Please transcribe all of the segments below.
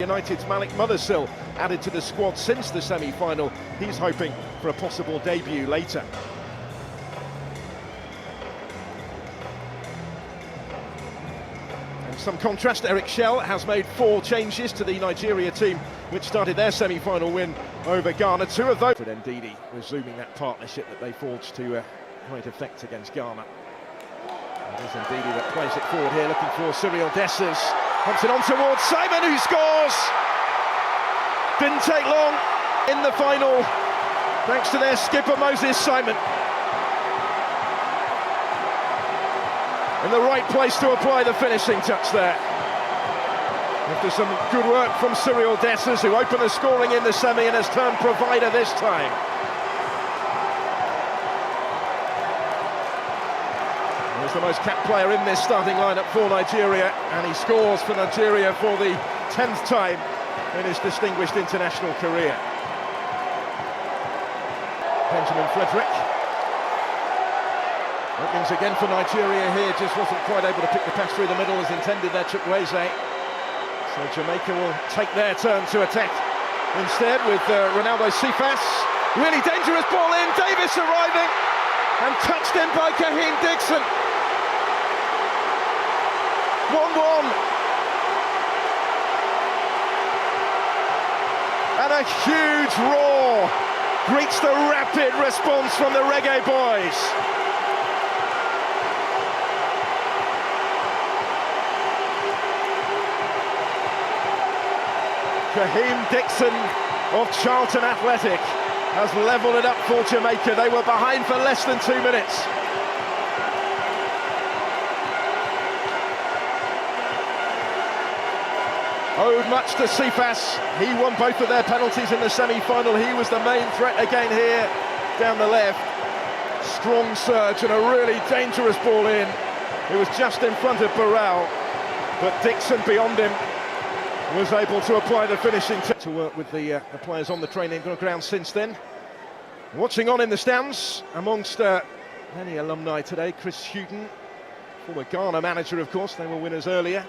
United's Malik Mothersill added to the squad since the semi-final. He's hoping for a possible debut later. And some contrast, Eric Shell has made 4 changes to the Nigeria team, which started their semi-final win over Ghana. 2 of those. But Ndidi resuming that partnership that they forged to great effect against Ghana. It is Ndidi that plays it forward here, looking for Seria A. Pumps it on towards Simon, who scores! Didn't take long in the final, thanks to their skipper Moses Simon. In the right place to apply the finishing touch there. After some good work from Seria A, who opened the scoring in the semi and has turned provider this time. He's the most capped player in this starting lineup for Nigeria, and he scores for Nigeria for the 10th time in his distinguished international career. Benjamin Frederick. Openings again for Nigeria here, just wasn't quite able to pick the pass through the middle as intended there, Chukwueze. So Jamaica will take their turn to attack instead with Ronaldo Cephas. Really dangerous ball in, Davis arriving and touched in by Kaheem Dixon. 1-1. And a huge roar greets the rapid response from the Reggae Boyz. Kaheem Dixon of Charlton Athletic has levelled it up for Jamaica. They were behind for less than 2 minutes. Owed much to Cephas. He won both of their penalties in the semi-final. He was the main threat again here, down the left. Strong surge and a really dangerous ball in. It was just in front of Burrell, but Dixon beyond him was able to apply the finishing touch. To work with the players on the training ground since then. Watching on in the stands, amongst many alumni today, Chris Hughton, former Ghana manager of course, they were winners earlier.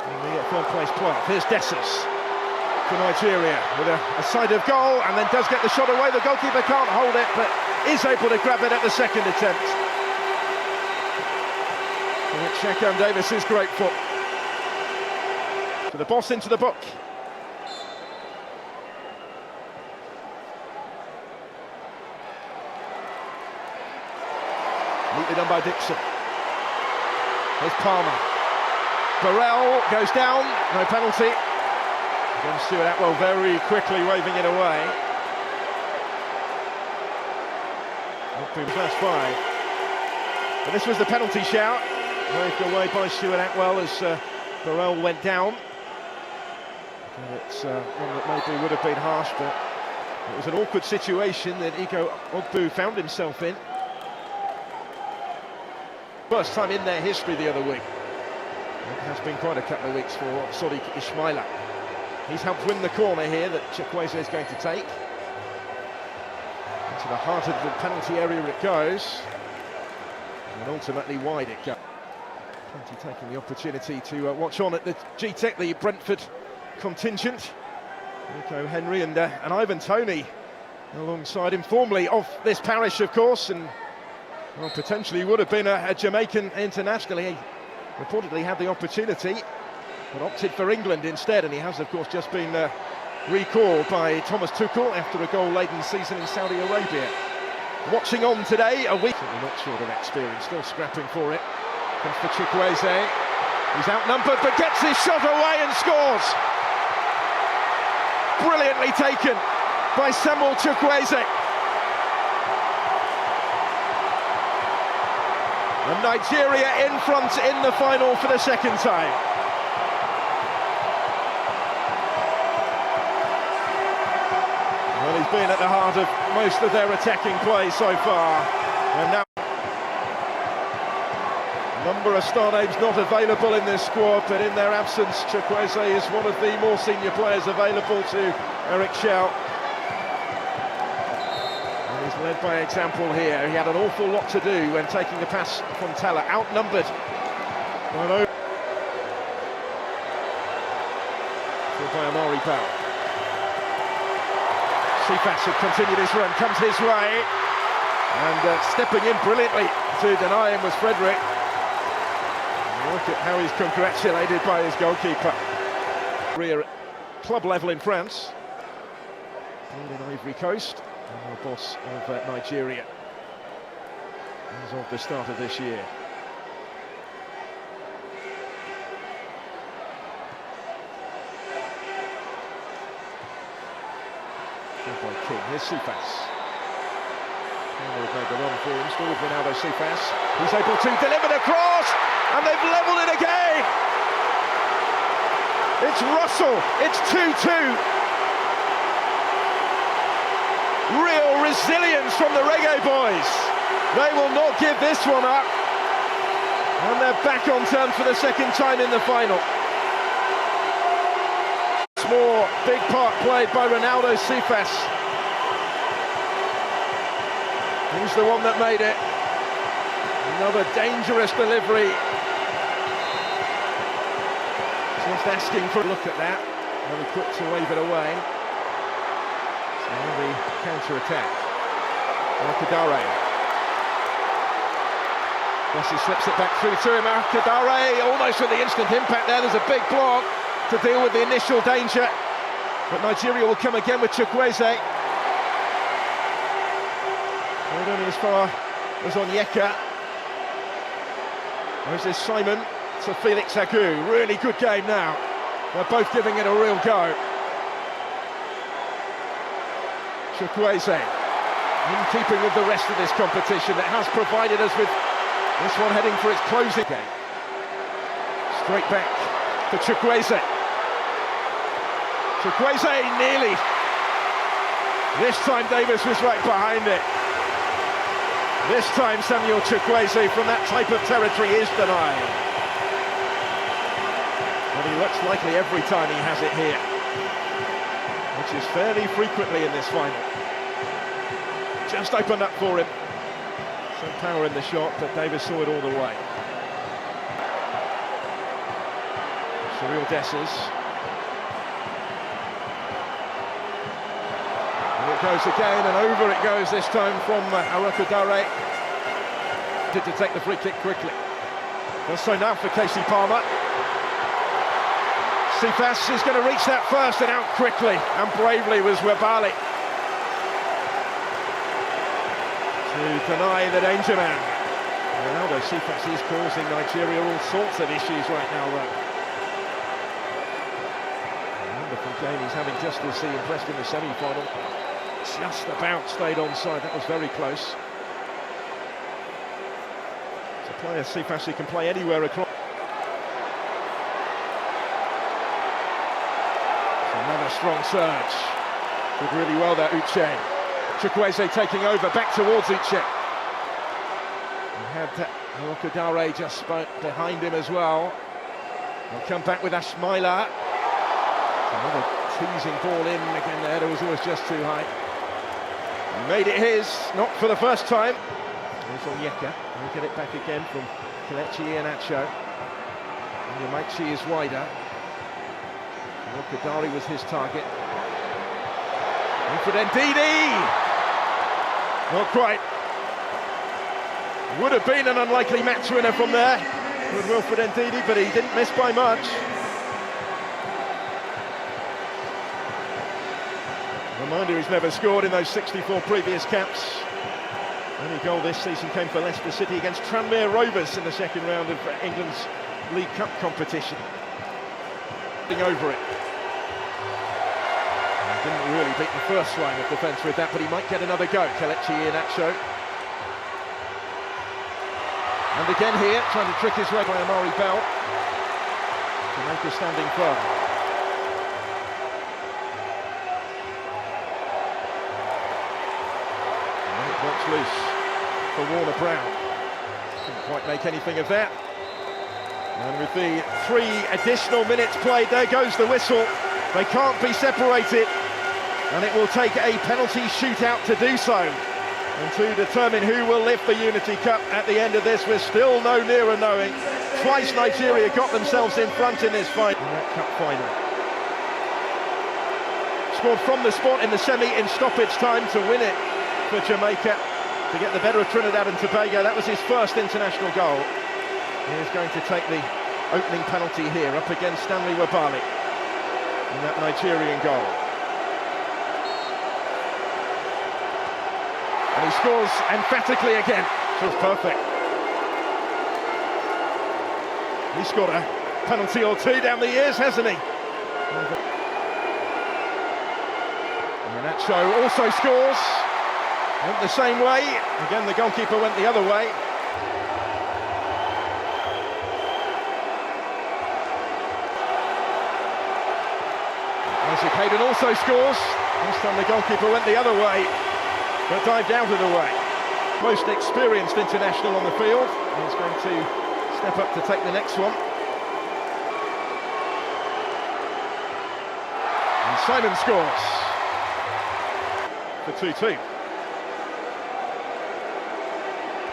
In the third place playoff. Here's Dessers for Nigeria with a side of goal, and then does get the shot away. The goalkeeper can't hold it, but is able to grab it at the second attempt. For which Shakam Davis is grateful. So the boss into the book. Neatly done by Dixon. Here's Palmer. Burrell goes down, no penalty. Again, Stuart Atwell very quickly waving it away. First 5. But this was the penalty shout, waved away by Stuart Atwell as Burrell went down. And it's one that maybe would have been harsh, but it was an awkward situation that Iko Ogbu found himself in. First time in their history the other week. It has been quite a couple of weeks for Sadiq Ismaila. He's helped win the corner here that Chukwueze is going to take. Into the heart of the penalty area it goes. And ultimately wide it goes. Plenty taking the opportunity to watch on at the G-Tech, the Brentford contingent. Nico Henry and Ivan Toney alongside him, formerly of this parish of course, and well, potentially would have been a Jamaican international. He reportedly had the opportunity, but opted for England instead, and he has of course just been recalled by Thomas Tuchel after a goal-laden season in Saudi Arabia. Watching on today, a week, certainly not short of experience, still scrapping for it. Comes for Chukwueze, he's outnumbered but gets his shot away and scores! Brilliantly taken by Samuel Chukwueze. And Nigeria in front in the final for the second time. Well, he's been at the heart of most of their attacking play so far. And now a number of star names not available in this squad, but in their absence, Chukwueze is one of the more senior players available to Eric Shell. He's led by example here. He had an awful lot to do when taking the pass from Tella, outnumbered. For by Amari Bell. Cephas had continued his run, comes his way, and stepping in brilliantly to deny him was Frederick. And look at how he's congratulated by his goalkeeper. Career at club level in France, played in Ivory Coast, and the boss of Nigeria as of the start of this year. By King, here's Cephas. They've made the run for him, still with Ronaldo Cephas. He's able to deliver the cross, and they've levelled it again! It's Russell, it's 2-2. Real resilience from the Reggae boys. They will not give this one up. And they're back on terms for the second time in the final. More big part played by Ronaldo Cephas. He's the one that made it. Another dangerous delivery. Just asking for a look at that. Very quick to wave it away. So now the counter-attack. Kadare. Messi slips it back through to him. Kadare almost with the instant impact there. There's a big block to deal with the initial danger, but Nigeria will come again with Chukwueze. Not only as far as Onyeka. There's this Simon to Felix Agu. Really good game now. They're both giving it a real go. Chukwueze, in keeping with the rest of this competition, that has provided us with this one heading for its closing game. Straight back to Chukwueze. Chukwueze nearly. This time Davis was right behind it. This time Samuel Chukwueze from that type of territory is denied. But he looks likely every time he has it here, which is fairly frequently in this final. Just opened up for him. Some power in the shot, but Davis saw it all the way. Surreal Dessers. And it goes again, and over it goes this time from Kadare. Did to take the free kick quickly. Does so now for Casey Palmer. Cephas is going to reach that first and out quickly, and bravely was Webali to deny the danger man. Ronaldo Cephas is causing Nigeria all sorts of issues right now, though. Wonderful game he's having, just as he impressed in the semi-final. Just about stayed onside, that was very close. It's a player, Cephas, he can play anywhere across. It's another strong surge. Did really well there, Uche. Chukwueze taking over, back towards Uche. He had Kadare just behind him as well. He'll come back with Ashmaila. Another teasing ball in again there, it was always just too high. He made it his, not for the first time. There's Onyeka, he'll get it back again from Kelechi Iheanacho. And Yamaichi is wider. Kadari was his target. Wilfred Ndidi! Not quite. Would have been an unlikely match winner from there with Wilfred Ndidi, but he didn't miss by much. Reminder, he's never scored in those 64 previous caps. Only goal this season came for Leicester City against Tranmere Rovers in the second round of England's League Cup competition. Over it. He didn't really beat the first line of defence with that, but he might get another go. Kelechi Iheanacho. And again here, trying to trick his way by Amari Bell. Jamaica standing firm. Works loose for Warner Brown. Couldn't quite make anything of that. And with the 3 additional minutes played, there goes the whistle. They can't be separated, and it will take a penalty shootout to do so. And to determine who will lift the Unity Cup at the end of this, we're still no nearer knowing. Twice Nigeria got themselves in front in this fight. In that cup final. scored from the spot in the semi in stoppage time to win it for Jamaica, to get the better of Trinidad and Tobago. That was his first international goal. He is going to take the opening penalty here up against Stanley Wabali in that Nigerian goal. And he scores emphatically again. Feels perfect. He's scored a penalty or two down the years, hasn't he? And Nacho also scores. Went the same way. Again, the goalkeeper went the other way. Isaac Hayden also scores. This time the goalkeeper went the other way, but dived out of the way. Most experienced international on the field. He's going to step up to take the next one. And Simon scores for 2-2.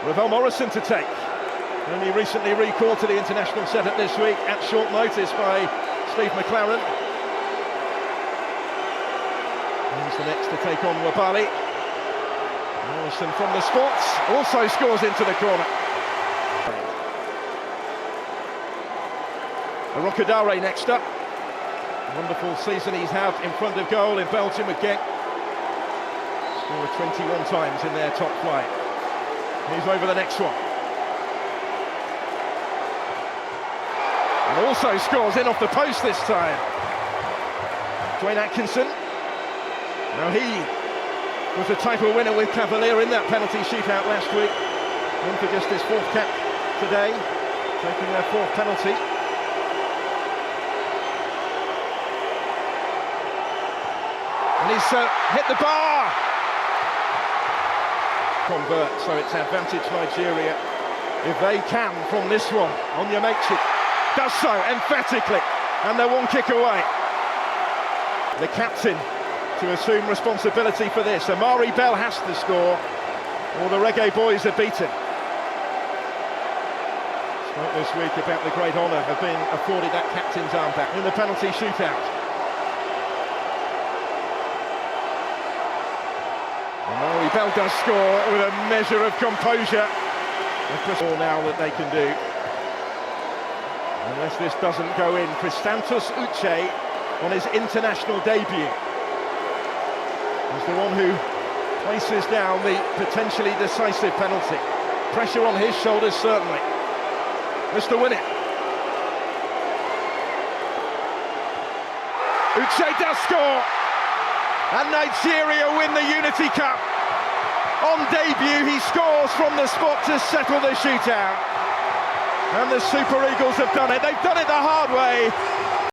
Ravel Morrison to take. Only recently recalled to the international setup this week at short notice by Steve McLaren. He's the next to take on Wabali. Morrison from the spots also scores into the corner. Rocadare next up. Wonderful season he's had in front of goal in Belgium with Genk. Scored 21 times in their top flight. He's over the next one. And also scores in off the post this time. Dwayne Atkinson. Now he was a title winner with Cavalier in that penalty shootout last week. In for just his fourth cap today, taking their fourth penalty. And he's hit the bar! Convert, so it's advantage Nigeria if they can from this one. Onyemaechi does so emphatically, and they're one kick away. The captain to assume responsibility for this. Amari Bell has to score, or the Reggae Boyz are beaten. Spoke this week about the great honour of being afforded that captain's armband in the penalty shootout. Amari Bell does score with a measure of composure. That's all now that they can do. Unless this doesn't go in, Christantos Uche on his international debut. He's the one who places down the potentially decisive penalty. Pressure on his shoulders, certainly. Mr. Win it. Uche does score. And Nigeria win the Unity Cup. On debut, he scores from the spot to settle the shootout. And the Super Eagles have done it. They've done it the hard way.